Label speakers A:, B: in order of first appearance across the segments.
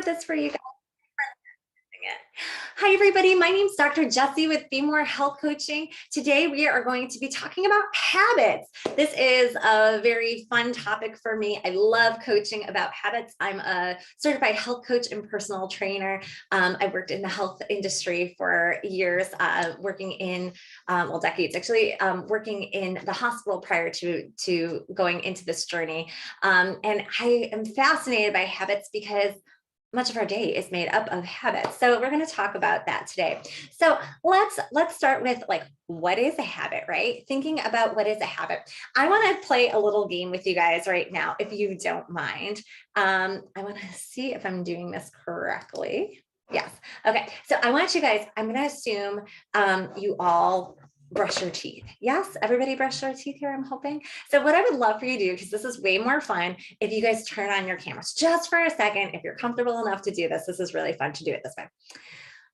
A: this for you guys. Hi, everybody. My name is Dr. Jessie with Be More Health Coaching. Today, we are going to be talking about habits. This is a very fun topic for me. I love coaching about habits. I'm a certified health coach and personal trainer. I worked in the health industry for years, working in, decades actually, working in the hospital prior to going into this journey. And I am fascinated by habits because much of our day is made up of habits. So we're going to talk about that today. So let's start with what is a habit, right? Thinking about what is a habit. I want to play a little game with you guys right now, if you don't mind. I want to see if I'm doing this correctly. Yes. Okay. So I want you guys, I'm going to assume you all brush your teeth. Yes, everybody brush their teeth here, I'm hoping. So what I would love for you to do, because this is way more fun, if you guys turn on your cameras just for a second, if you're comfortable enough to do this, this is really fun to do it this way.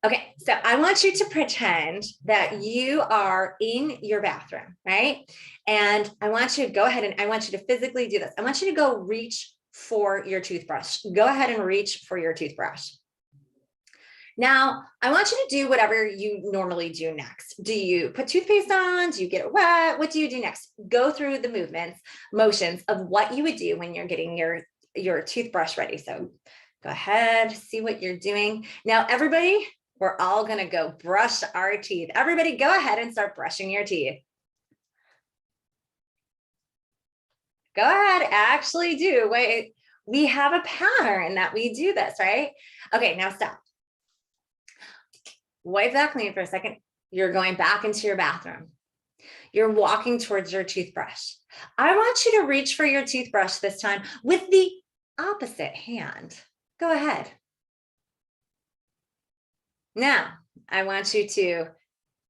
A: Okay, so I want you to pretend that you are in your bathroom, right? And I want you to go ahead and I want you to physically do this. I want you to go reach for your toothbrush. Go ahead and reach for your toothbrush. Now, I want you to do whatever you normally do next. Do you put toothpaste on? Do you get it wet? What do you do next? Go through the motions of what you would do when you're getting your toothbrush ready. So go ahead, see what you're doing. Now, everybody, we're all gonna go brush our teeth. Everybody go ahead and start brushing your teeth. Go ahead, actually do. Wait, we have a pattern that we do this, right? Okay, now stop. Wipe that clean for a second. You're going back into your bathroom. You're walking towards your toothbrush. I want you to reach for your toothbrush this time with the opposite hand. Go ahead. Now, I want you to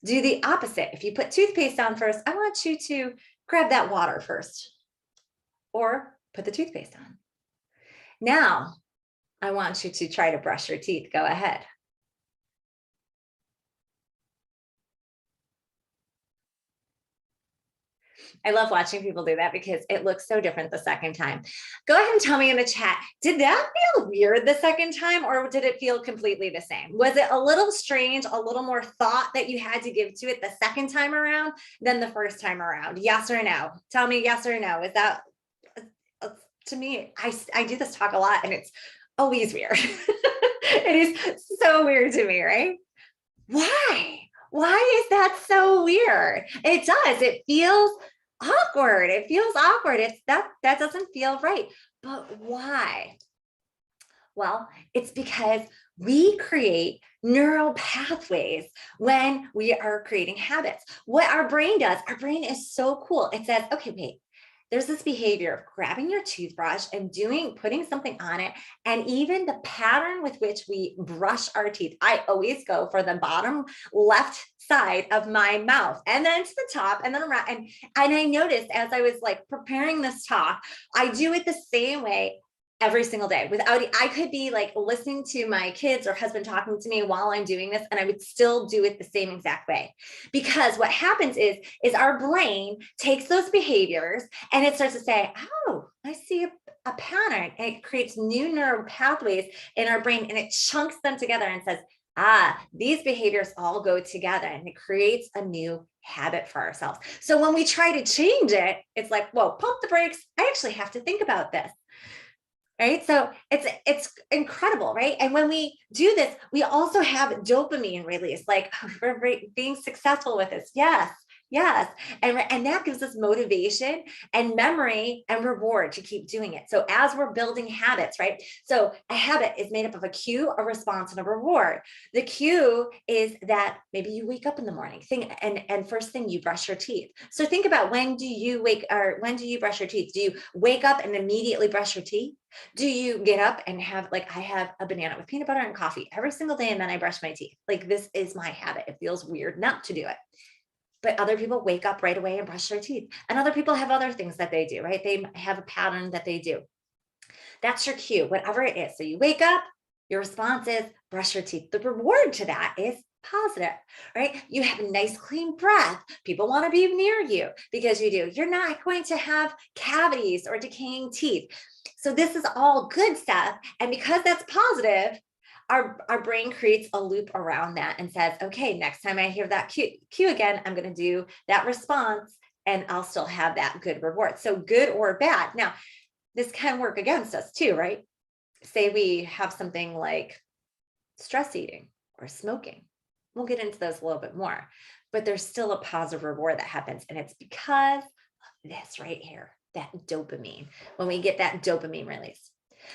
A: do the opposite. If you put toothpaste on first, I want you to grab that water first or put the toothpaste on. Now, I want you to try to brush your teeth. Go ahead. I love watching people do that because it looks so different the second time. Go ahead and tell me in the chat, did that feel weird the second time or did it feel completely the same? Was it a little strange, a little more thought that you had to give to it the second time around than the first time around? Yes or no? Tell me yes or no. Is that, to me, I do this talk a lot and it's always weird. It is so weird to me, right? Why? Why is that so weird? It does. It feels awkward. It feels awkward. That doesn't feel right. But why? Well, it's because we create neural pathways when we are creating habits. What our brain does, our brain is so cool. It says, okay, wait, there's this behavior of grabbing your toothbrush and putting something on it. And even the pattern with which we brush our teeth, I always go for the bottom left side of my mouth and then to the top and then around. And I noticed as I was preparing this talk, I do it the same way every single day I could be listening to my kids or husband talking to me while I'm doing this, and I would still do it the same exact way. Because what happens is our brain takes those behaviors and it starts to say, oh, I see a pattern. And it creates new neural pathways in our brain and it chunks them together and says, these behaviors all go together, and it creates a new habit for ourselves. So when we try to change it, it's like, whoa, pump the brakes. I actually have to think about this. Right? So it's incredible, right? And when we do this, we also have dopamine release, we're being successful with this. Yes. And that gives us motivation and memory and reward to keep doing it. So as we're building habits, right? So a habit is made up of a cue, a response, and a reward. The cue is that maybe you wake up in the morning and first thing you brush your teeth. So think about when do you brush your teeth? Do you wake up and immediately brush your teeth? Do you get up and have I have a banana with peanut butter and coffee every single day and then I brush my teeth? This is my habit. It feels weird not to do it. But other people wake up right away and brush their teeth. And other people have other things that they do, right? They have a pattern that they do. That's your cue, whatever it is. So you wake up, your response is brush your teeth. The reward to that is positive, right? You have a nice clean breath. People want to be near you because you do. You're not going to have cavities or decaying teeth. So this is all good stuff. And because that's positive, our brain creates a loop around that and says, okay, next time I hear that cue again, I'm going to do that response and I'll still have that good reward. So good or bad. Now, this can work against us too, right? Say we have something like stress eating or smoking. We'll get into those a little bit more, but there's still a positive reward that happens. And it's because of this right here, that dopamine, when we get that dopamine release.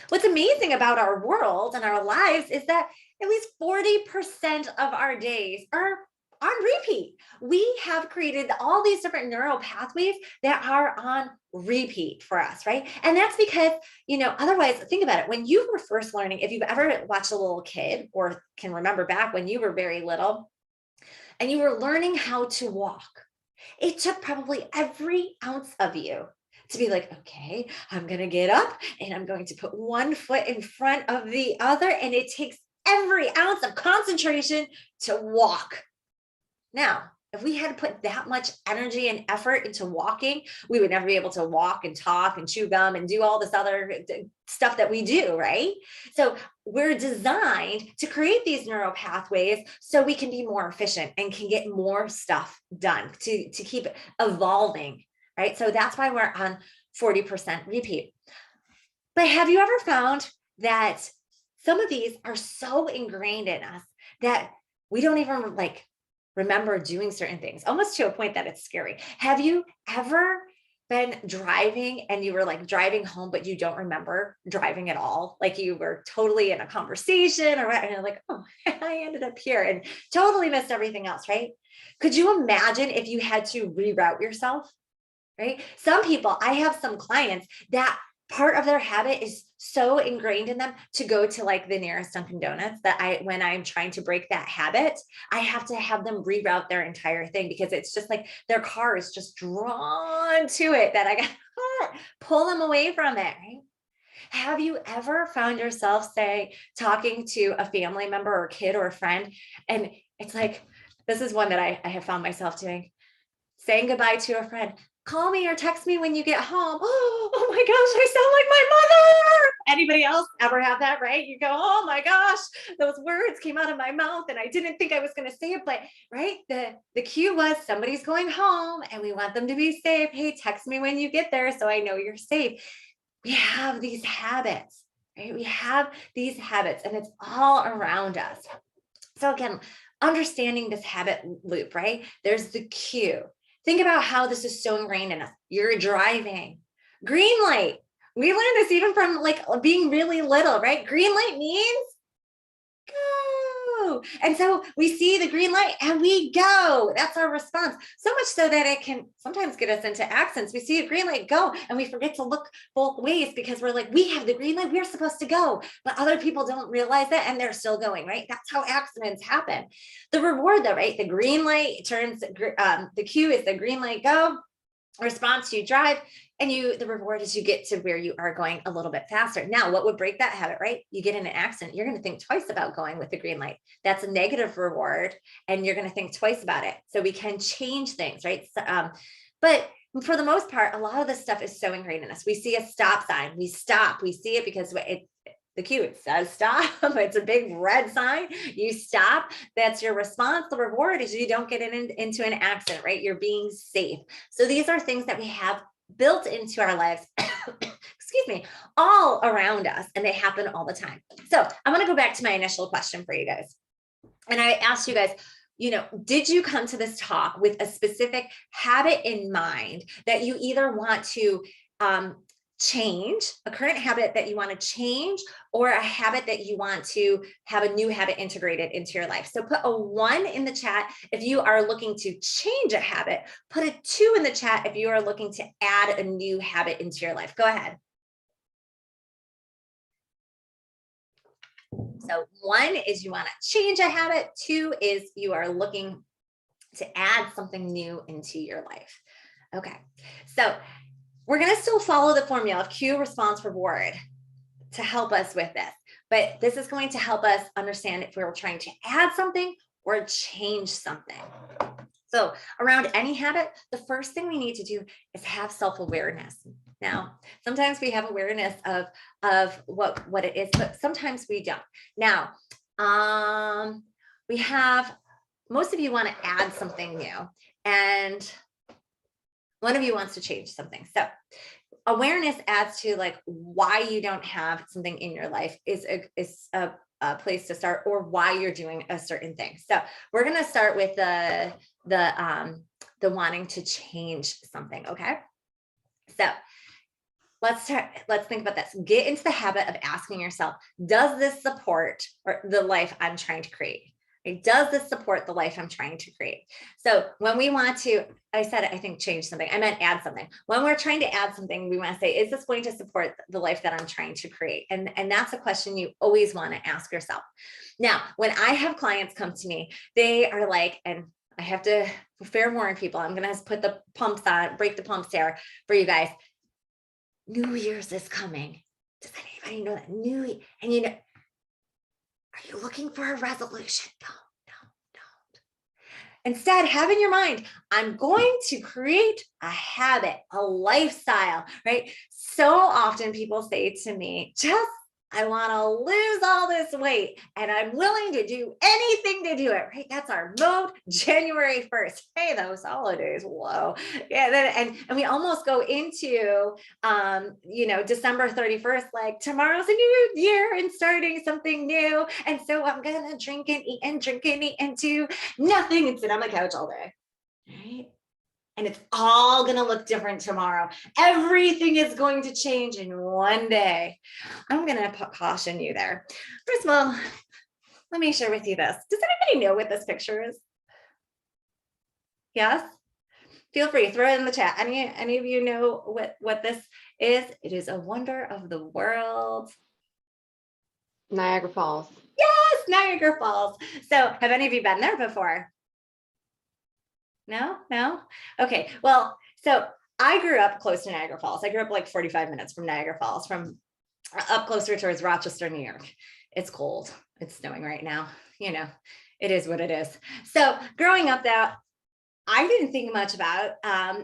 A: What's amazing about our world and our lives is that at least 40% of our days are on repeat. We have created all these different neural pathways that are on repeat for us, right? And that's because, otherwise, think about it. When you were first learning, if you've ever watched a little kid or can remember back when you were very little and you were learning how to walk, it took probably every ounce of you to be like, okay, I'm going to get up and I'm going to put one foot in front of the other. And it takes every ounce of concentration to walk. Now, if we had to put that much energy and effort into walking, we would never be able to walk and talk and chew gum and do all this other stuff that we do, right? So we're designed to create these neural pathways so we can be more efficient and can get more stuff done to keep evolving, right? So that's why we're on 40% repeat. But have you ever found that some of these are so ingrained in us that we don't even remember doing certain things, almost to a point that it's scary? Have you ever been driving and you were driving home, but you don't remember driving at all? Like you were totally in a conversation and you're like, oh, I ended up here and totally missed everything else, right? Could you imagine if you had to reroute yourself? Right? Some people, I have some clients that part of their habit is so ingrained in them to go to the nearest Dunkin' Donuts that when I'm trying to break that habit, I have to have them reroute their entire thing because it's just their car is just drawn to it that I got to pull them away from it, right? Have you ever found yourself, say, talking to a family member or a kid or a friend, and it's this is one that I have found myself doing, saying goodbye to a friend. Call me or text me when you get home. Oh my gosh, I sound like my mother. Anybody else ever have that, right? You go, oh my gosh, those words came out of my mouth and I didn't think I was going to say it, but right, the cue was somebody's going home and we want them to be safe. Hey, text me when you get there so I know you're safe. We have these habits, right? We have these habits and it's all around us. So again, understanding this habit loop, right? There's the cue. Think about how this is so ingrained in us. You're driving. Green light. We learned this even from being really little, right? Green light means go. And so we see the green light and we go. That's our response. So much so that it can sometimes get us into accidents. We see a green light, go, and we forget to look both ways because we're we have the green light, we're supposed to go. But other people don't realize that and they're still going, right? That's how accidents happen. The reward though, right? The green light turns, the cue is the green light, go. Response, you drive, and the reward is you get to where you are going a little bit faster. Now, what would break that habit, right? You get in an accident, you're going to think twice about going with the green light. That's a negative reward, and you're going to think twice about it. So we can change things, right? So, but for the most part, a lot of this stuff is so ingrained in us. We see a stop sign, we stop, we see it because the cue, it says stop. It's a big red sign. You stop. That's your response. The reward is you don't get into an accident, right? You're being safe. So these are things that we have built into our lives, excuse me, all around us, and they happen all the time. So I'm going to go back to my initial question for you guys. And I asked you guys, did you come to this talk with a specific habit in mind that you either want to change, a current habit that you want to change, or a habit that you want to have a new habit integrated into your life? So put a 1 in the chat if you are looking to change a habit. Put a 2 in the chat if you are looking to add a new habit into your life. Go ahead. So 1 is you want to change a habit. 2 is you are looking to add something new into your life. Okay, so we're going to still follow the formula of cue, response, reward to help us with this. But this is going to help us understand if we're trying to add something or change something. So around any habit, the first thing we need to do is have self-awareness. Now, sometimes we have awareness of what it is, but sometimes we don't. Now, we have, most of you want to add something new, and one of you wants to change something. So awareness adds to like why you don't have something in your life is a place to start, or why you're doing a certain thing. So we're going to start with the wanting to change something. Okay. So let's think about this. Get into the habit of asking yourself, does this support or the life I'm trying to create? Does this support the life I'm trying to create? So when we want to, I think change something, I meant add something. When we're trying to add something, we want to say, is this going to support the life that I'm trying to create? And that's a question you always want to ask yourself. Now, when I have clients come to me, they are like, and I have to fair warn people, I'm going to put the pumps on, break the pumps here for you guys. New Year's is coming. Does anybody know that? And you know, are you looking for a resolution? Don't. Instead, have in your mind, I'm going to create a habit, a lifestyle, right? So often people say to me, I want to lose all this weight and I'm willing to do anything to do it, right? That's our mode, January 1st. Hey, those holidays, whoa. Yeah, and we almost go into, December 31st, like tomorrow's a new year and starting something new. And so I'm going to drink and eat and do nothing and sit on my couch all day, right? And it's all going to look different tomorrow. Everything is going to change in one day. I'm going to caution you there. First of all, let me share with you this. Does anybody know what this picture is? Yes? Feel free, throw it in the chat. Any of you know what this is? It is a wonder of the world.
B: Niagara Falls.
A: Yes, Niagara Falls. So have any of you been there before? No? Okay. Well, so I grew up close to Niagara Falls. I grew up like 45 minutes from Niagara Falls, from up closer towards Rochester, New York. It's cold. It's snowing right now. It is what it is. So growing up though, I didn't think much about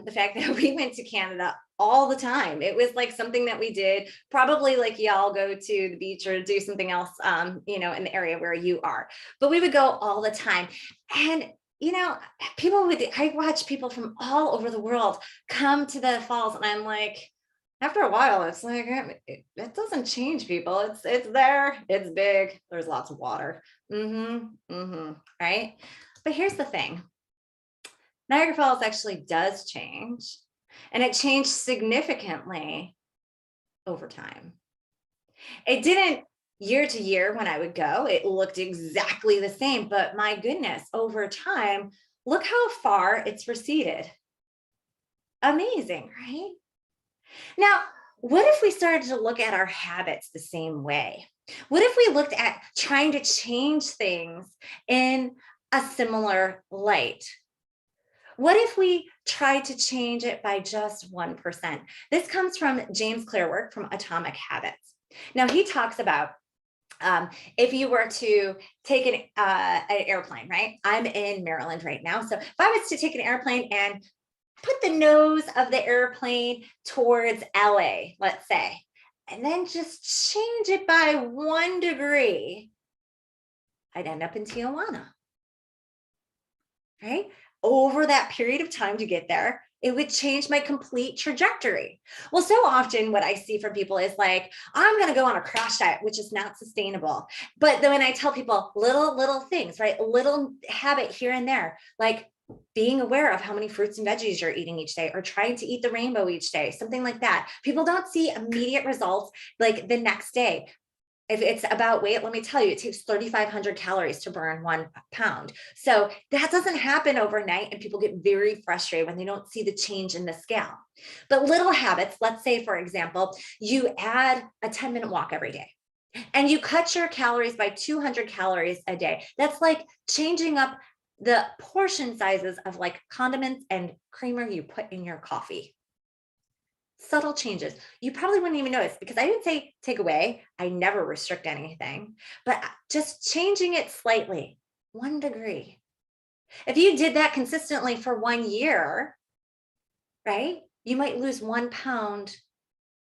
A: the fact that we went to Canada all the time. It was like something that we did, probably like y'all go to the beach or do something else, in the area where you are. But we would go all the time. And I watch people from all over the world come to the falls, and I'm like, after a while, it's like, it doesn't change people. It's there, it's big, there's lots of water. Right? But here's the thing. Niagara Falls actually does change, and it changed significantly over time. It didn't year to year when I would go, it looked exactly the same, but my goodness, over time, look how far it's receded. Amazing, right? Now, what if we started to look at our habits the same way? What if we looked at trying to change things in a similar light? What if we tried to change it by just 1%? This comes from James Clear's work from Atomic Habits. Now, he talks about if you were to take an airplane, right? I'm in Maryland right now. So if I was to take an airplane and put the nose of the airplane towards LA, let's say, and then just change it by 1 degree, I'd end up in Tijuana, right? Over that period of time to get there, it would change my complete trajectory. Well, so often what I see from people is like, I'm going to go on a crash diet, which is not sustainable. But then when I tell people little things, right? A little habit here and there, like being aware of how many fruits and veggies you're eating each day, or trying to eat the rainbow each day, something like that. People don't see immediate results like the next day. If it's about weight, let me tell you, it takes 3,500 calories to burn 1 pound. So that doesn't happen overnight, and people get very frustrated when they don't see the change in the scale. But little habits, let's say, for example, you add a 10-minute walk every day and you cut your calories by 200 calories a day. That's like changing up the portion sizes of like condiments and creamer you put in your coffee. Subtle changes. You probably wouldn't even notice, because I didn't say take away. I never restrict anything, but just changing it slightly, 1 degree. If you did that consistently for 1 year, right, you might lose 1 pound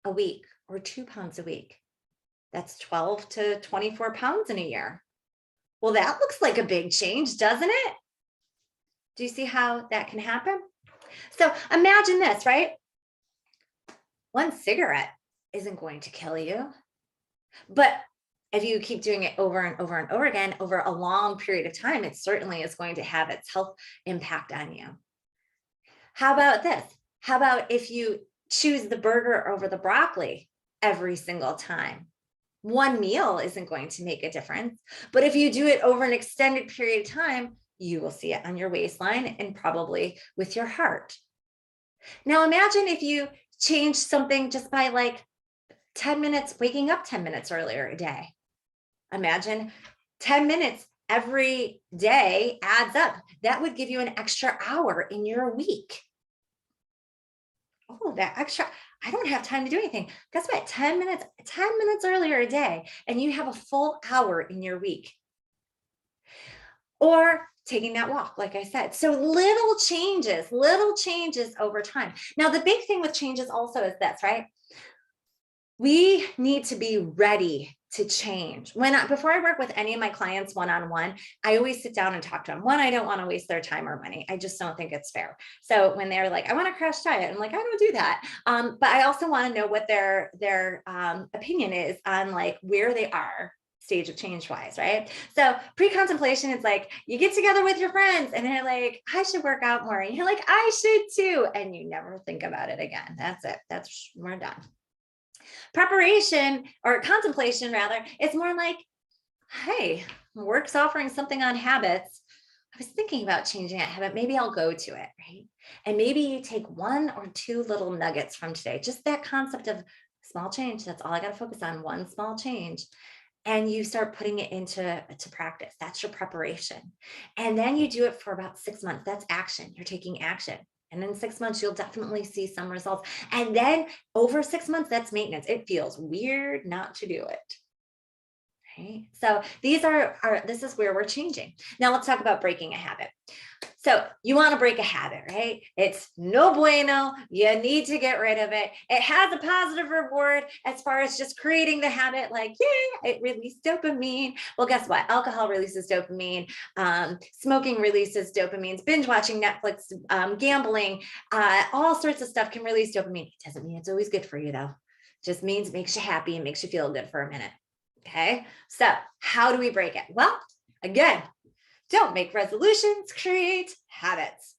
A: a week or 2 pounds a week. That's 12 to 24 pounds in a year. Well, that looks like a big change, doesn't it? Do you see how that can happen? So imagine this, right? One cigarette isn't going to kill you, but if you keep doing it over and over and over again over a long period of time, it certainly is going to have its health impact on you. How about this? How about if you choose the burger over the broccoli every single time? One meal isn't going to make a difference, but if you do it over an extended period of time, you will see it on your waistline and probably with your heart. Now imagine if you change something just by like 10 minutes, waking up 10 minutes earlier a day. Imagine 10 minutes every day adds up. That would give you an extra hour in your week. Oh, that extra, I don't have time to do anything. Guess what? 10 minutes earlier a day, and you have a full hour in your week. Or taking that walk, like I said. So little changes over time. Now, the big thing with changes also is this, right? We need to be ready to change. Before I work with any of my clients one-on-one, I always sit down and talk to them. One, I don't want to waste their time or money. I just don't think it's fair. So when they're like, I want to crash diet, I'm like, I don't do that. But I also want to know what their opinion is on like where they are stage of change wise, right? So pre-contemplation is like, you get together with your friends and they're like, I should work out more. And you're like, I should too. And you never think about it again. That's it. We're done. Preparation or contemplation rather, is more like, hey, work's offering something on habits. I was thinking about changing a habit. Maybe I'll go to it, right? And maybe you take 1 or 2 little nuggets from today, just that concept of small change. That's all I got to focus on, one small change. And you start putting it into practice. That's your preparation. And then you do it for about 6 months. That's action. You're taking action. And in 6 months, you'll definitely see some results. And then over 6 months, that's maintenance. It feels weird not to do it. Okay. So this is where we're changing. Now let's talk about breaking a habit. So you want to break a habit, right? It's no bueno. You need to get rid of it. It has a positive reward as far as just creating the habit, like, yeah, it released dopamine. Well, guess what? Alcohol releases dopamine. Smoking releases dopamine. Binge watching Netflix, gambling, all sorts of stuff can release dopamine. It doesn't mean it's always good for you, though. It just means it makes you happy and makes you feel good for a minute. Okay. So how do we break it? Well, again, don't make resolutions, create habits.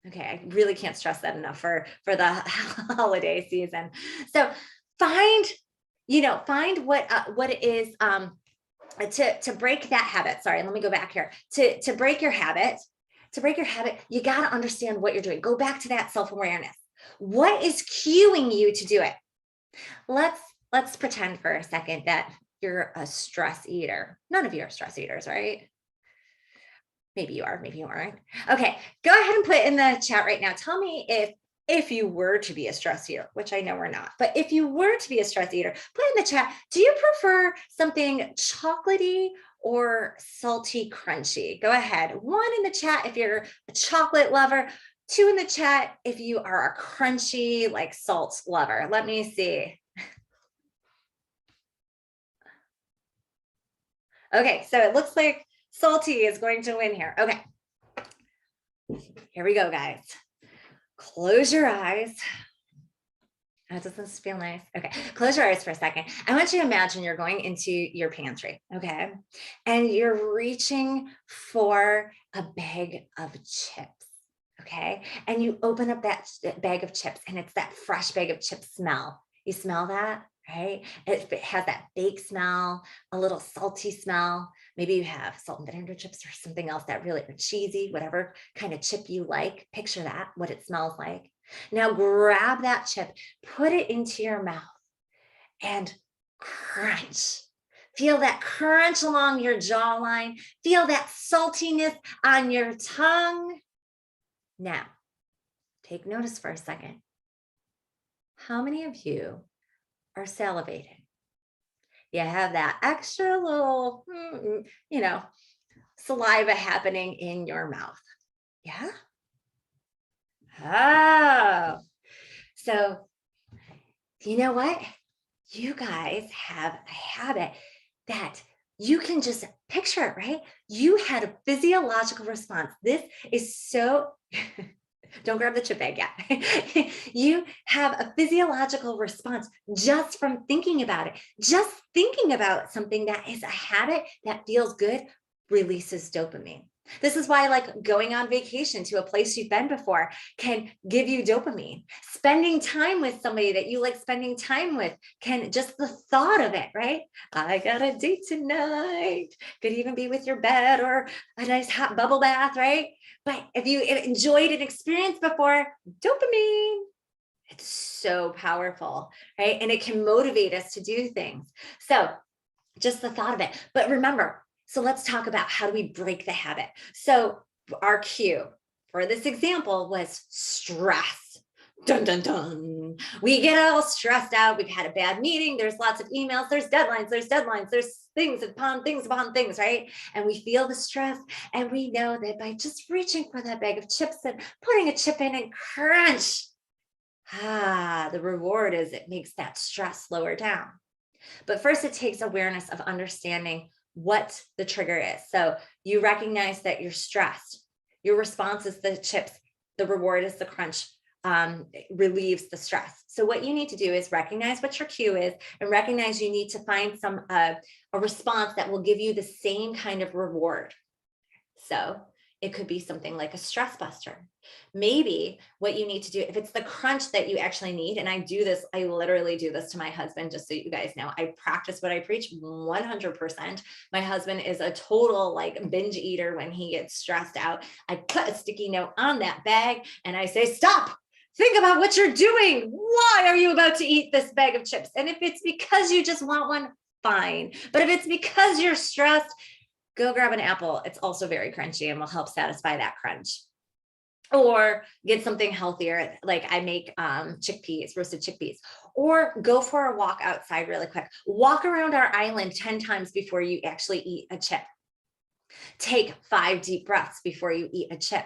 A: Okay, I really can't stress that enough for the holiday season. So find what it is to break that habit. Sorry, let me go back here. To break your habit, you got to understand what you're doing. Go back to that self-awareness. What is cueing you to do it? Let's pretend for a second that you're a stress eater. None of you are stress eaters, right? Maybe you are, maybe you aren't. Okay, go ahead and put in the chat right now. Tell me if you were to be a stress eater, which I know we're not, but if you were to be a stress eater, put in the chat, do you prefer something chocolatey or salty crunchy? Go ahead. 1 in the chat if you're a chocolate lover, 2 in the chat if you are a crunchy, like salt lover. Let me see. Okay, so it looks like salty is going to win here. Okay, here we go, guys. Close your eyes. Oh, doesn't this feel nice? Okay, close your eyes for a second. I want you to imagine you're going into your pantry, okay? And you're reaching for a bag of chips, okay? And you open up that bag of chips and it's that fresh bag of chips smell. You smell that? Right? It has that baked smell, a little salty smell. Maybe you have salt and vinegar chips or something else that really, or cheesy, whatever kind of chip you like. Picture that, what it smells like. Now grab that chip, put it into your mouth and crunch. Feel that crunch along your jawline. Feel that saltiness on your tongue. Now, take notice for a second. How many of you are salivating? You have that extra little, saliva happening in your mouth. Yeah. Oh, so You know what? You guys have a habit that you can just picture it, right? You had a physiological response. This is so, don't grab the chip bag yet. You have a physiological response just from thinking about it. Just thinking about something that is a habit that feels good releases dopamine. This is why, like, going on vacation to a place you've been before can give you dopamine. Spending time with somebody that you like spending time with can, just the thought of it, right? I got a date tonight. Could even be with your bed or a nice hot bubble bath, right? But if you enjoyed an experience before, dopamine, it's so powerful, right? And it can motivate us to do things. So just the thought of it. But remember, so let's talk about how do we break the habit. So our cue for this example was stress. Dun, dun, dun. We get all stressed out. We've had a bad meeting. There's lots of emails. There's deadlines. There's things upon things, right? And we feel the stress. And we know that by just reaching for that bag of chips and putting a chip in and crunch, the reward is it makes that stress lower down. But first, it takes awareness of understanding what the trigger is. So you recognize that you're stressed. Your response is the chips. The reward is the crunch. It relieves the stress. So what you need to do is recognize what your cue is and recognize you need to find a response that will give you the same kind of reward. So it could be something like a stress buster. Maybe what you need to do, if it's the crunch that you actually need, and I do this, I literally do this to my husband, just so you guys know, I practice what I preach 100%. My husband is a total like binge eater when he gets stressed out. I put a sticky note on that bag and I say, stop. Think about what you're doing. Why are you about to eat this bag of chips? And if it's because you just want one, fine. But if it's because you're stressed, go grab an apple. It's also very crunchy and will help satisfy that crunch. Or get something healthier, like I make chickpeas, roasted chickpeas, or go for a walk outside really quick. Walk around our island 10 times before you actually eat a chip. Take 5 deep breaths before you eat a chip.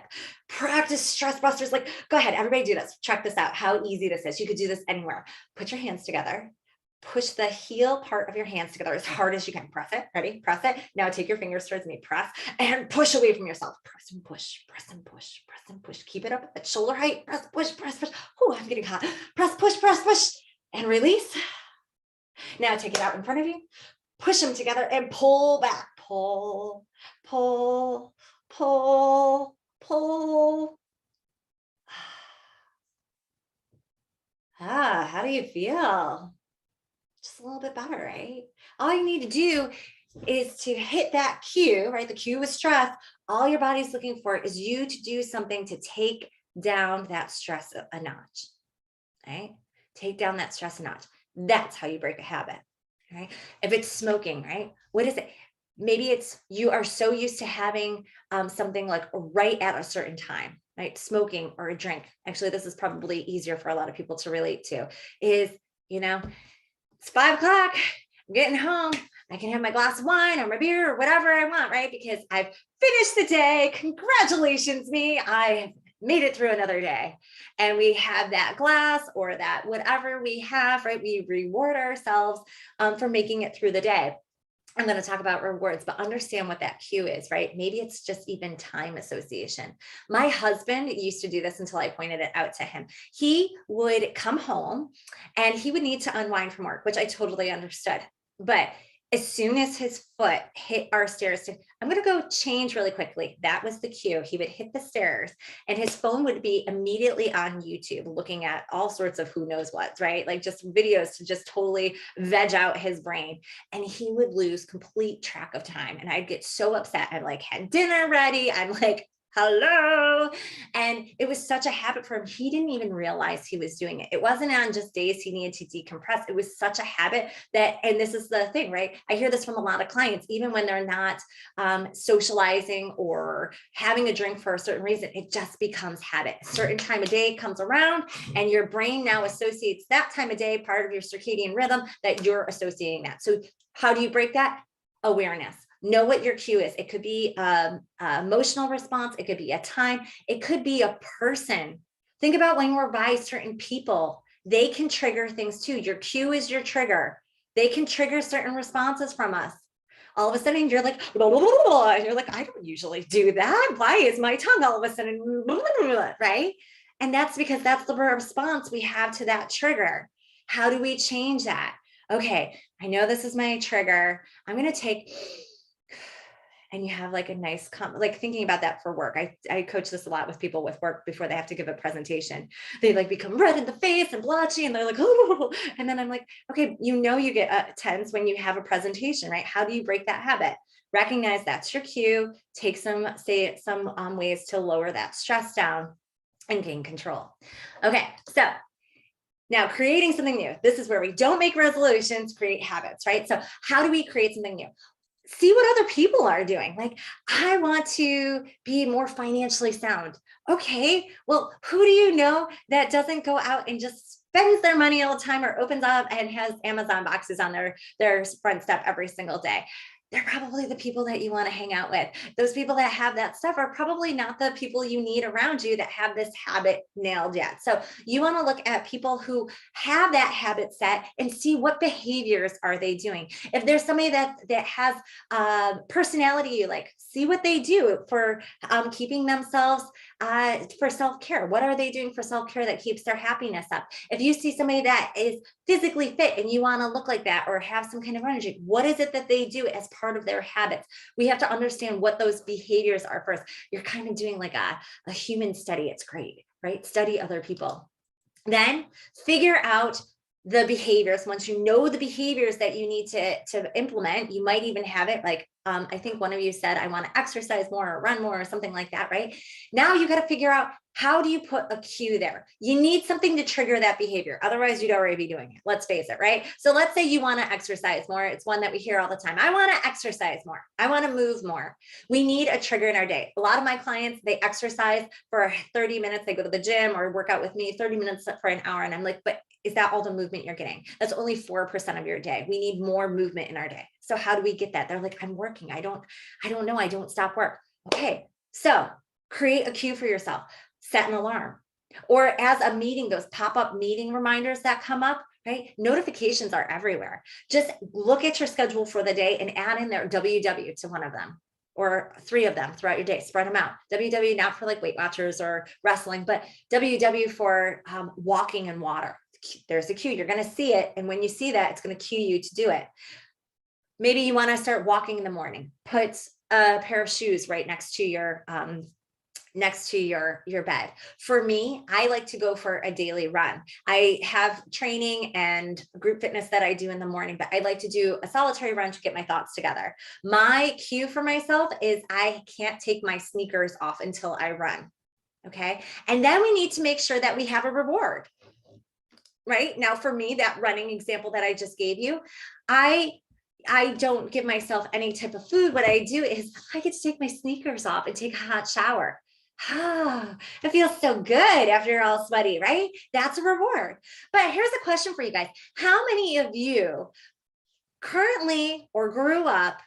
A: Practice stress busters. Like, go ahead, everybody do this. Check this out, how easy this is. You could do this anywhere. Put your hands together. Push the heel part of your hands together as hard as you can. Press it. Ready? Press it. Now take your fingers towards me. Press and push away from yourself. Press and push. Press and push. Press and push. Keep it up at shoulder height. Press, push, press, push. Oh, I'm getting hot. Press, push, and release. Now take it out in front of you. Push them together and pull back. Pull, pull, pull, pull. How do you feel? Just a little bit better, right? All you need to do is to hit that cue, right? The cue is stress. All your body's looking for is you to do something to take down that stress a notch, right? Take down that stress a notch. That's how you break a habit, right? If it's smoking, right? What is it? Maybe it's you are so used to having something like right at a certain time, right? Smoking or a drink. Actually, this is probably easier for a lot of people to relate to is, it's 5 o'clock, I'm getting home. I can have my glass of wine or my beer or whatever I want, right? Because I've finished the day. Congratulations, me. I made it through another day. And we have that glass or that whatever we have, right? We reward ourselves for making it through the day. I'm going to talk about rewards, but understand what that cue is, right? Maybe it's just even time association. My husband used to do this until I pointed it out to him. He would come home and he would need to unwind from work, which I totally understood. But as soon as his foot hit our stairs, I'm going to go change really quickly. That was the cue. He would hit the stairs and his phone would be immediately on YouTube looking at all sorts of who knows what, right? Like just videos to just totally veg out his brain. And he would lose complete track of time. And I'd get so upset. I like had dinner ready. I'm like, hello. And it was such a habit for him. He didn't even realize he was doing it. It wasn't on just days he needed to decompress. It was such a habit that, and this is the thing, right? I hear this from a lot of clients, even when they're not socializing or having a drink for a certain reason, it just becomes habit. A certain time of day comes around and your brain now associates that time of day, part of your circadian rhythm, that you're associating that. So how do you break that? Awareness. Know what your cue is. It could be an emotional response. It could be a time. It could be a person. Think about when we're by certain people They can trigger things too. Your cue is your trigger. They can trigger certain responses from us. All of a sudden you're like, blah, blah, blah, blah, and you're like, I don't usually do that. Why is my tongue all of a sudden, blah, blah, blah, blah, right? And that's because that's the response we have to that trigger. How do we change that? Okay, I know this is my trigger. I'm going to take, and you have like a nice, like thinking about that for work. I coach this a lot with people with work before they have to give a presentation. They like become red in the face and blotchy, and they're like, oh, and then I'm like, okay, you get tense when you have a presentation, right? How do you break that habit? Recognize that's your cue. Take some ways to lower that stress down and gain control. Okay, so now creating something new. This is where we don't make resolutions, create habits, right? So how do we create something new? See what other people are doing. Like, I want to be more financially sound. Okay, well, who do you know that doesn't go out and just spends their money all the time or opens up and has Amazon boxes on their front step every single day? They're probably the people that you want to hang out with. Those people that have that stuff are probably not the people you need around you that have this habit nailed yet. So you want to look at people who have that habit set and see what behaviors are they doing. If there's somebody that has personality you like, see what they do for keeping themselves for self-care. What are they doing for self-care that keeps their happiness up? If you see somebody that is physically fit and you want to look like that or have some kind of energy, what is it that they do as part of their habits? We have to understand what those behaviors are first. You're kind of doing like a human study. It's great, right? Study other people. Then figure out the behaviors. Once you know the behaviors that you need to implement, you might even have it like, I think one of you said, I want to exercise more or run more or something like that, right? Now you got to figure out, how do you put a cue there? You need something to trigger that behavior. Otherwise, you'd already be doing it. Let's face it, right? So let's say you want to exercise more. It's one that we hear all the time. I want to exercise more. I want to move more. We need a trigger in our day. A lot of my clients, they exercise for 30 minutes. They go to the gym or work out with me 30 minutes for an hour. And I'm like, but is that all the movement you're getting? That's only 4% of your day. We need more movement in our day. So how do we get that? They're like, I'm working. I don't know. I don't stop work. Okay. So create a cue for yourself. Set an alarm. Or as a meeting, those pop-up meeting reminders that come up, right? Notifications are everywhere. Just look at your schedule for the day and add in their WW to one of them or 3 of them throughout your day. Spread them out. WW not for like Weight Watchers or wrestling, but WW for walking and water. There's a cue. You're going to see it. And when you see that, it's going to cue you to do it. Maybe you want to start walking in the morning. Put a pair of shoes right next to your bed. For me, I like to go for a daily run. I have training and group fitness that I do in the morning, but I like to do a solitary run to get my thoughts together. My cue for myself is I can't take my sneakers off until I run. Okay. And then we need to make sure that we have a reward. Right now, for me, that running example that I just gave you, I don't give myself any type of food. What I do is I get to take my sneakers off and take a hot shower. It feels so good after you're all sweaty, right? That's a reward. But here's a question for you guys. How many of you currently or grew up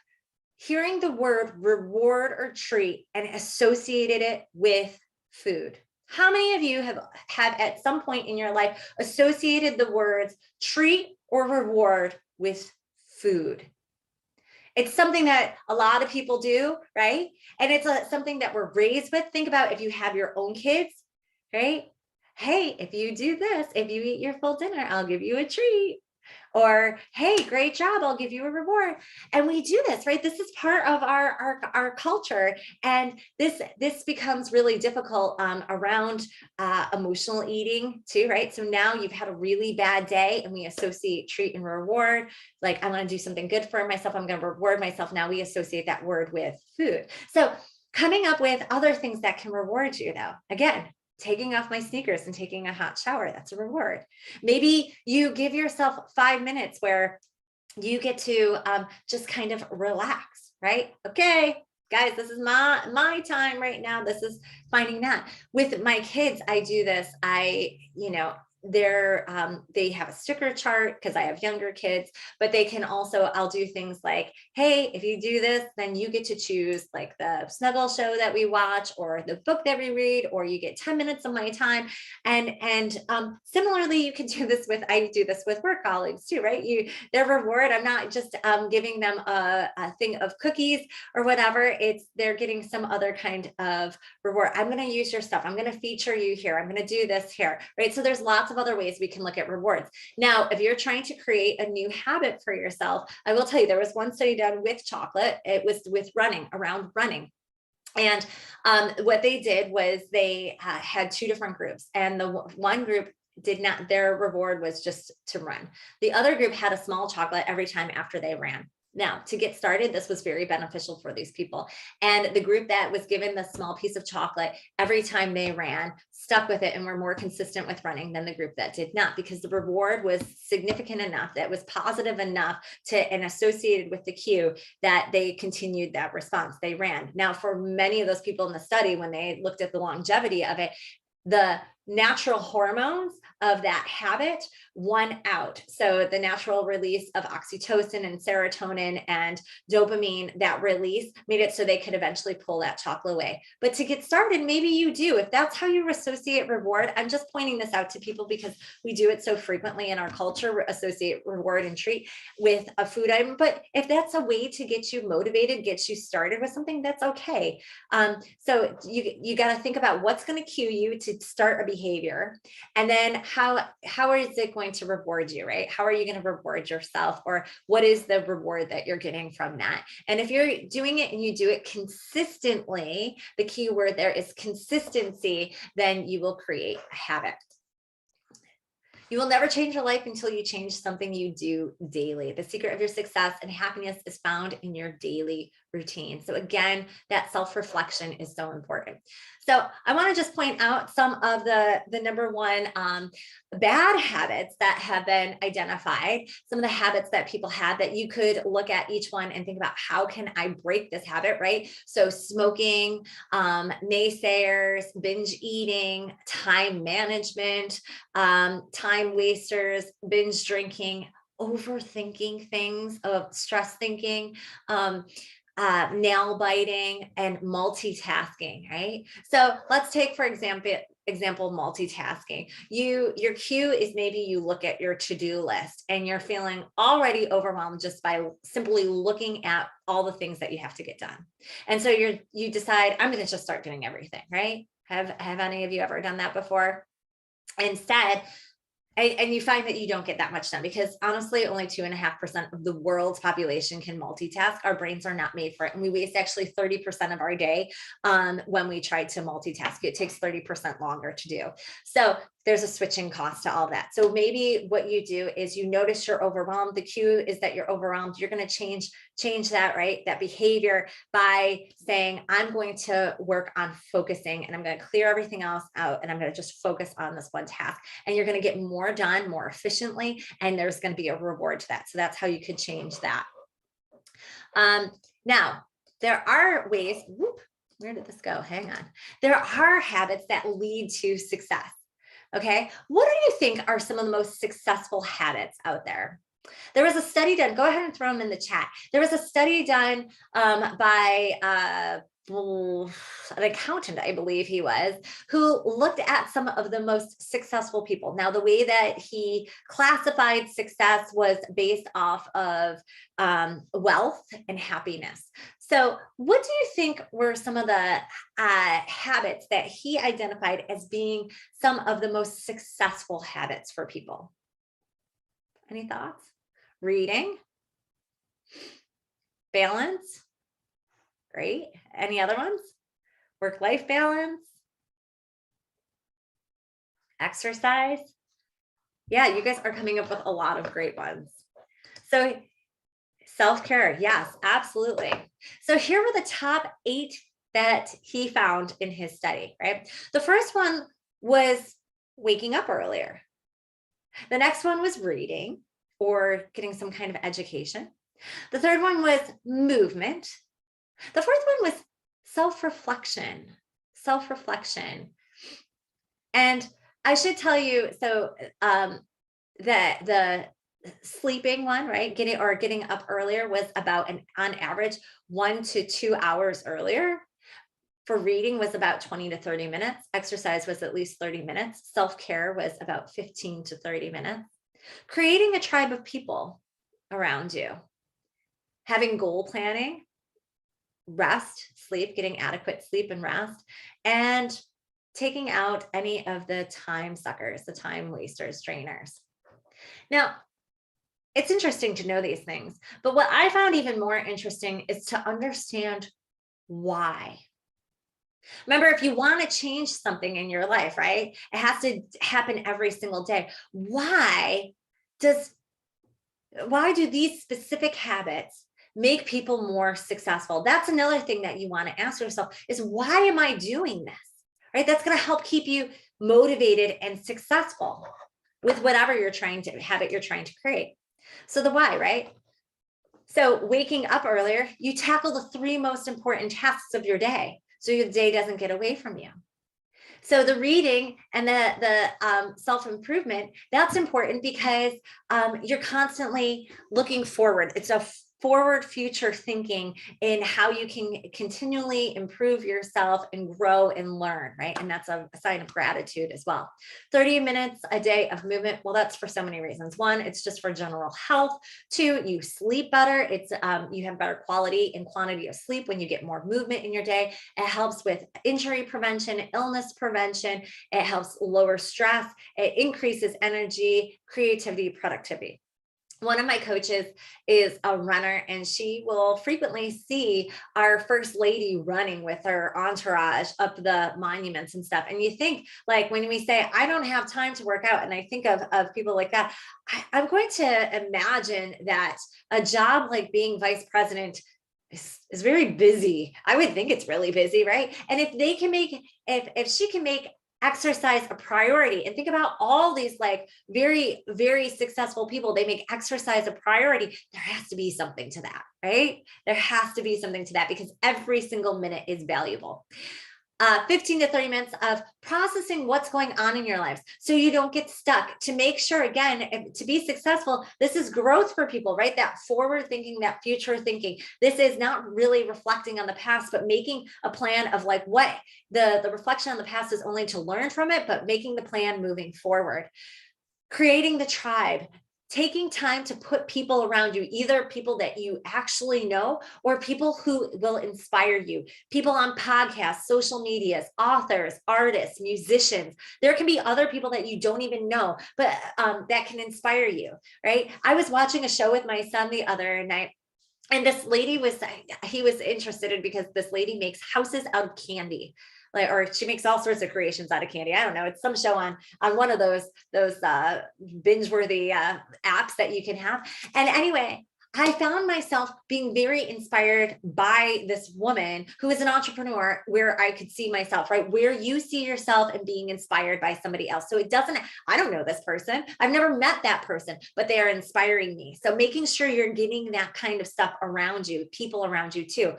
A: hearing the word reward or treat and associated it with food? How many of you have at some point in your life associated the words treat or reward with food? It's something that a lot of people do, right? And it's something that we're raised with. Think about if you have your own kids, right? Hey, if you do this, if you eat your full dinner, I'll give you a treat. Or, hey, great job, I'll give you a reward. And we do this, right? This is part of our culture. And this becomes really difficult around emotional eating too, right? So now you've had a really bad day and we associate treat and reward. Like, I want to do something good for myself. I'm going to reward myself. Now we associate that word with food. So coming up with other things that can reward you though, again, taking off my sneakers and taking a hot shower, that's a reward. Maybe you give yourself 5 minutes where you get to just kind of relax, right? Okay, guys, this is my time right now. This is finding that. With my kids, I do this. they have a sticker chart because I have younger kids, but they can also, I'll do things like, hey, if you do this, then you get to choose like the snuggle show that we watch or the book that we read, or you get 10 minutes of my time. And similarly, you can do this with, I do this with work colleagues too, right? Their reward, I'm not just giving them a thing of cookies or whatever, they're getting some other kind of reward. I'm going to use your stuff. I'm going to feature you here. I'm going to do this here, right? So there's lots of other ways we can look at rewards. Now, if you're trying to create a new habit for yourself, I will tell you, there was one study done with chocolate. It was with running, around running. And what they did was they had two different groups, and the one group did not, their reward was just to run. The other group had a small chocolate every time after they ran. Now, to get started, this was very beneficial for these people. And the group that was given the small piece of chocolate every time they ran stuck with it and were more consistent with running than the group that did not, because the reward was significant enough, that was positive enough and associated with the cue that they continued that response. They ran. Now, for many of those people in the study, when they looked at the longevity of it, the natural hormones of that habit won out. So the natural release of oxytocin and serotonin and dopamine, that release made it so they could eventually pull that chocolate away. But to get started, maybe you do. If that's how you associate reward, I'm just pointing this out to people because we do it so frequently in our culture, associate reward and treat with a food item. But if that's a way to get you motivated, get you started with something, that's okay. So you got to think about what's going to cue you to start a behavior, and then how is it going to reward you, right? How are you going to reward yourself, or what is the reward that you're getting from that? And if you're doing it and you do it consistently, the key word there is consistency, then you will create a habit. You will never change your life until you change something you do daily. The secret of your success and happiness is found in your daily routine. So again, that self-reflection is so important. So I want to just point out some of the number one bad habits that have been identified, some of the habits that people have that you could look at each one and think about, how can I break this habit, right? So smoking, naysayers, binge eating, time management, time wasters, binge drinking, overthinking things, stress thinking, nail biting, and multitasking, right? So let's take, for example, multitasking. Your cue is maybe you look at your to-do list and you're feeling already overwhelmed just by simply looking at all the things that you have to get done. And so you decide, I'm going to just start doing everything, right? Have any of you ever done that before? Instead, and you find that you don't get that much done, because honestly, only 2.5% of the world's population can multitask. Our brains are not made for it. And we waste actually 30% of our day when we try to multitask. It takes 30% longer to do. So there's a switching cost to all that. So maybe what you do is you notice you're overwhelmed. The cue is that you're overwhelmed. You're going to change that, right? That behavior by saying, I'm going to work on focusing, and I'm going to clear everything else out, and I'm going to just focus on this one task. And you're going to get more done more efficiently, and there's going to be a reward to that. So that's how you could change that. Now, there are ways, where did this go? Hang on. There are habits that lead to success. Okay, what do you think are some of the most successful habits out there? There was a study done, go ahead and throw them in the chat. There was a study done by an accountant, I believe he was, who looked at some of the most successful people. Now, the way that he classified success was based off of wealth and happiness. So what do you think were some of the habits that he identified as being some of the most successful habits for people? Any thoughts? Reading, balance, great. Any other ones? Work-life balance, exercise. Yeah, you guys are coming up with a lot of great ones. So self-care, yes, absolutely. So here were the top 8 that he found in his study, right? The first one was waking up earlier. The next one was reading or getting some kind of education. The third one was movement. The fourth one was self-reflection. And I should tell you, so the sleeping one, right? Getting up earlier was about on average 1 to 2 hours earlier. For reading was about 20 to 30 minutes. Exercise was at least 30 minutes. Self-care was about 15 to 30 minutes. Creating a tribe of people around you. Having goal planning, rest, sleep, getting adequate sleep and rest, and taking out any of the time suckers, the time wasters, drainers. Now, it's interesting to know these things, but what I found even more interesting is to understand why. Remember, if you want to change something in your life, right, it has to happen every single day. Why do these specific habits make people more successful? That's another thing that you want to ask yourself is, why am I doing this? Right? That's going to help keep you motivated and successful with whatever habit you're trying to create. So the why, right? So waking up earlier, you tackle the 3 most important tasks of your day, so your day doesn't get away from you. So the reading and the self-improvement, that's important because you're constantly looking forward. It's a forward future thinking in how you can continually improve yourself and grow and learn, right? And that's a sign of gratitude as well. 30 minutes a day of movement. Well, that's for so many reasons. 1, it's just for general health. 2, you sleep better. It's you have better quality and quantity of sleep when you get more movement in your day. It helps with injury prevention, illness prevention. It helps lower stress. It increases energy, creativity, productivity. One of my coaches is a runner, and she will frequently see our first lady running with her entourage up the monuments and stuff. And you think, like, when we say, I don't have time to work out, and I think of people like that, I'm going to imagine that a job like being vice president is very busy. I would think it's really busy, right? And if they can make, if she can make exercise a priority, and think about all these like very, very successful people, they make exercise a priority. There has to be something to that, right? There has to be something to that, because every single minute is valuable. 15 to 30 minutes of processing what's going on in your lives so you don't get stuck. To make sure, again, to be successful, this is growth for people, right? That forward thinking, that future thinking. This is not really reflecting on the past, but making a plan of like what the reflection on the past is only to learn from it, but making the plan moving forward. Creating the tribe. Taking time to put people around you, either people that you actually know or people who will inspire you, people on podcasts, social medias, authors, artists, musicians. There can be other people that you don't even know, but that can inspire you, right? I was watching a show with my son the other night, and this lady he was interested in, because this lady makes houses out of candy. Like, or she makes all sorts of creations out of candy. I don't know. It's some show on one of those binge-worthy apps that you can have. And anyway, I found myself being very inspired by this woman who is an entrepreneur, where I could see myself, right? Where you see yourself and being inspired by somebody else. So I don't know this person. I've never met that person, but they are inspiring me. So making sure you're getting that kind of stuff around you, people around you too.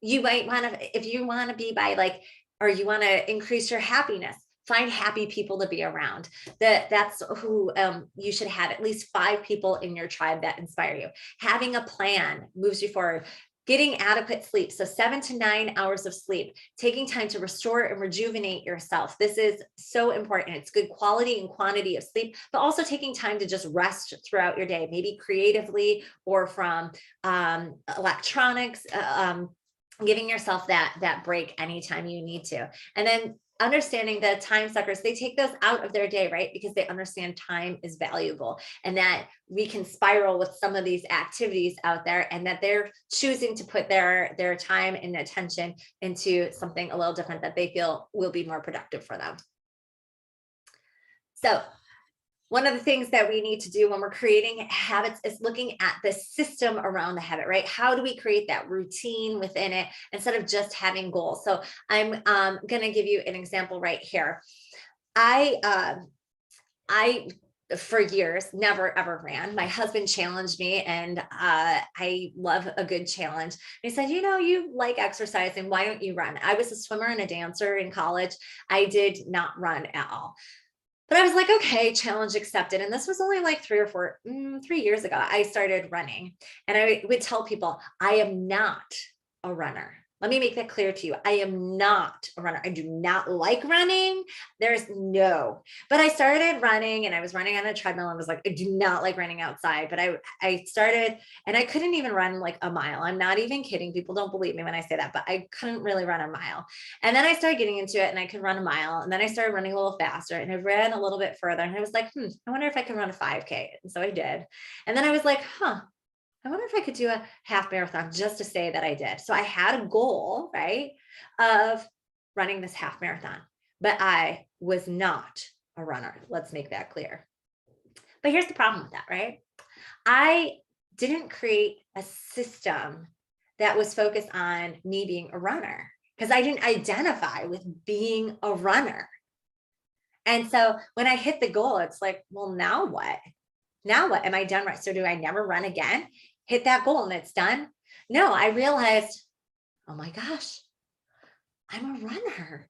A: You might want to, if you want to be by like, or you want to increase your happiness, find happy people to be around. That's who you should have at least 5 people in your tribe that inspire you. Having a plan moves you forward. Getting adequate sleep. So 7 to 9 hours of sleep, taking time to restore and rejuvenate yourself. This is so important. It's good quality and quantity of sleep, but also taking time to just rest throughout your day, maybe creatively or from electronics, giving yourself that break anytime you need to. And then understanding the time suckers, they take those out of their day, right? Because they understand time is valuable, and that we can spiral with some of these activities out there, and that they're choosing to put their time and attention into something a little different that they feel will be more productive for them. So one of the things that we need to do when we're creating habits is looking at the system around the habit, right? How do we create that routine within it instead of just having goals? So I'm going to give you an example right here. I for years, never ever ran. My husband challenged me, and I love a good challenge. He said, you know, you like exercising, why don't you run? I was a swimmer and a dancer in college. I did not run at all. But I was like, okay, challenge accepted. And this was only like 3 years ago. I started running, and I would tell people, I am not a runner. Let me make that clear to you. I am not a runner. I do not like running. But I started running, and I was running on a treadmill, and was like, I do not like running outside. But I started, and I couldn't even run like a mile. I'm not even kidding. People don't believe me when I say that, but I couldn't really run a mile. And then I started getting into it, and I could run a mile. And then I started running a little faster, and I ran a little bit further. And I was like, I wonder if I can run a 5K. And so I did. And then I was like, I wonder if I could do a half marathon just to say that I did. So I had a goal, right, of running this half marathon, but I was not a runner. Let's make that clear. But here's the problem with that, right? I didn't create a system that was focused on me being a runner, because I didn't identify with being a runner. And so when I hit the goal, it's like, well, now what? Now what? Am I done? Right? So do I never run again? Hit that goal and it's done? No, I realized, oh my gosh, I'm a runner.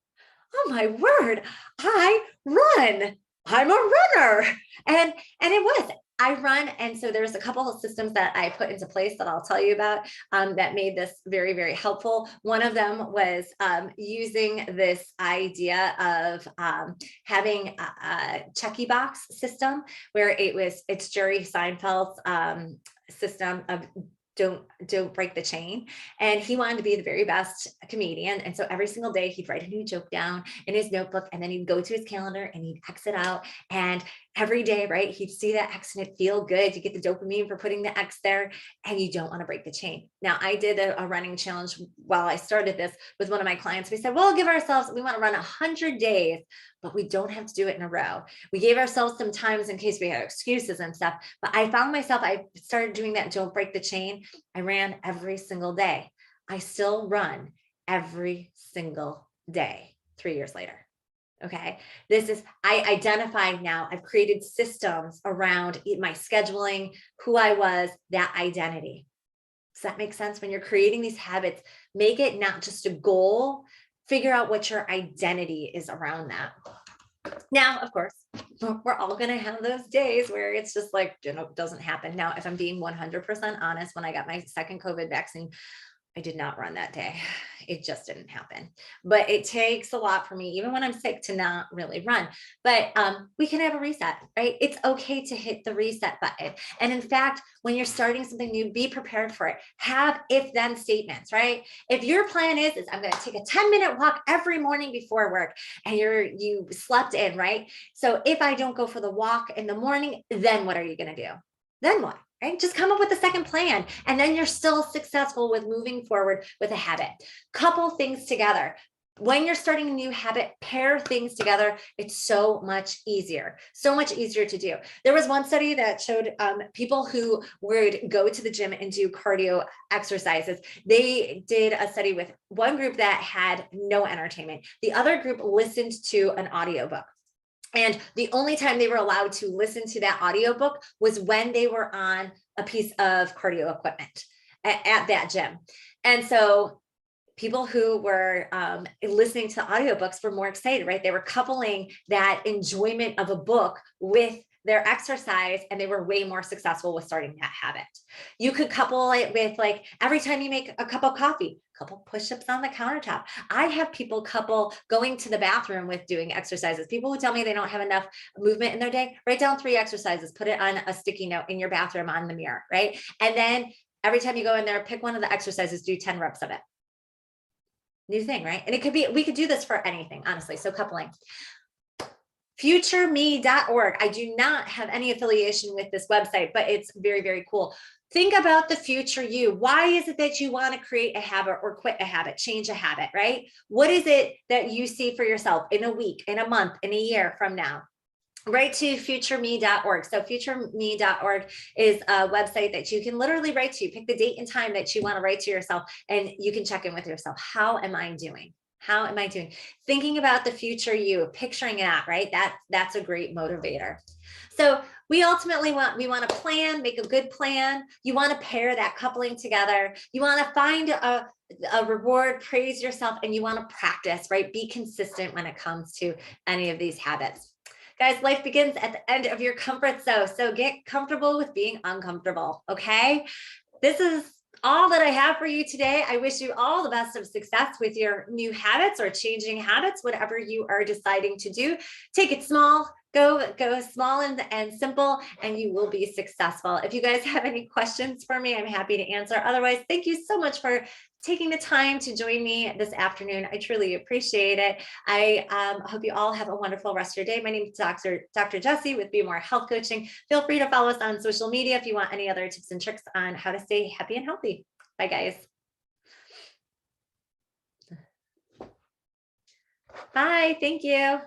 A: Oh my word, I run. I'm a runner. And it was. I run. And so there's a couple of systems that I put into place that I'll tell you about that made this very, very helpful. One of them was using this idea of having a checky box system, where it's Jerry Seinfeld's system of don't break the chain. And he wanted to be the very best comedian. And so every single day he'd write a new joke down in his notebook, and then he'd go to his calendar and he'd X it out. And every day, right, he'd see that X and it feel good. You get the dopamine for putting the X there, and you don't want to break the chain. Now, I did a running challenge while I started this with one of my clients. We said, well, we want to run 100 days, but we don't have to do it in a row. We gave ourselves some times in case we had excuses and stuff. But I found myself, I started doing that don't break the chain. I ran every single day. I still run every single day 3 years later. Okay. I identified now, I've created systems around my scheduling, who I was, that identity. Does that make sense? When you're creating these habits, make it not just a goal, figure out what your identity is around that. Now, of course, we're all going to have those days where it's just like, doesn't happen. Now, if I'm being 100% honest, when I got my second COVID vaccine, I did not run that day. It just didn't happen. But it takes a lot for me, even when I'm sick, to not really run. But we can have a reset, right? It's okay to hit the reset button. And in fact, when you're starting something new, be prepared for it. Have if-then statements, right? If your plan is I'm going to take a 10-minute walk every morning before work, and you slept in, right? So if I don't go for the walk in the morning, then what are you going to do? Then what? Right? Just come up with a second plan, and then you're still successful with moving forward with a habit. Couple things together. When you're starting a new habit, pair things together. It's so much easier to do. There was one study that showed people who would go to the gym and do cardio exercises. They did a study with one group that had no entertainment. The other group listened to an audiobook. And the only time they were allowed to listen to that audiobook was when they were on a piece of cardio equipment at that gym. And so people who were listening to audiobooks were more excited, right? They were coupling that enjoyment of a book with their exercise, and they were way more successful with starting that habit. You could couple it with, like, every time you make a cup of coffee, couple push-ups on the countertop. I have people couple going to the bathroom with doing exercises. People who tell me they don't have enough movement in their day, write down 3 exercises, put it on a sticky note in your bathroom on the mirror, right? And then every time you go in there, pick one of the exercises, do 10 reps of it. New thing, right? And it could be, we could do this for anything, honestly. So coupling. FutureMe.org. I do not have any affiliation with this website, but it's very, very cool. Think about the future you. Why is it that you want to create a habit or quit a habit, change a habit, right? What is it that you see for yourself in a week, in a month, in a year from now? Write to FutureMe.org. So FutureMe.org is a website that you can literally write to. Pick the date and time that you want to write to yourself, and you can check in with yourself. How am I doing? How am I doing? Thinking about the future you, picturing it out, right? That's a great motivator. So we ultimately want to plan, make a good plan. You want to pair that coupling together. You want to find a reward, praise yourself, and you want to practice, right? Be consistent when it comes to any of these habits. Guys, life begins at the end of your comfort zone. So get comfortable with being uncomfortable, okay? This is all that I have for you today. I wish you all the best of success with your new habits or changing habits, whatever you are deciding to do. Take it small, go small and simple, and you will be successful. If you guys have any questions for me, I'm happy to answer. Otherwise, thank you so much for taking the time to join me this afternoon. I truly appreciate it. I hope you all have a wonderful rest of your day. My name is Dr. Jessie with Be More Health Coaching. Feel free to follow us on social media if you want any other tips and tricks on how to stay happy and healthy. Bye, guys. Bye. Thank you.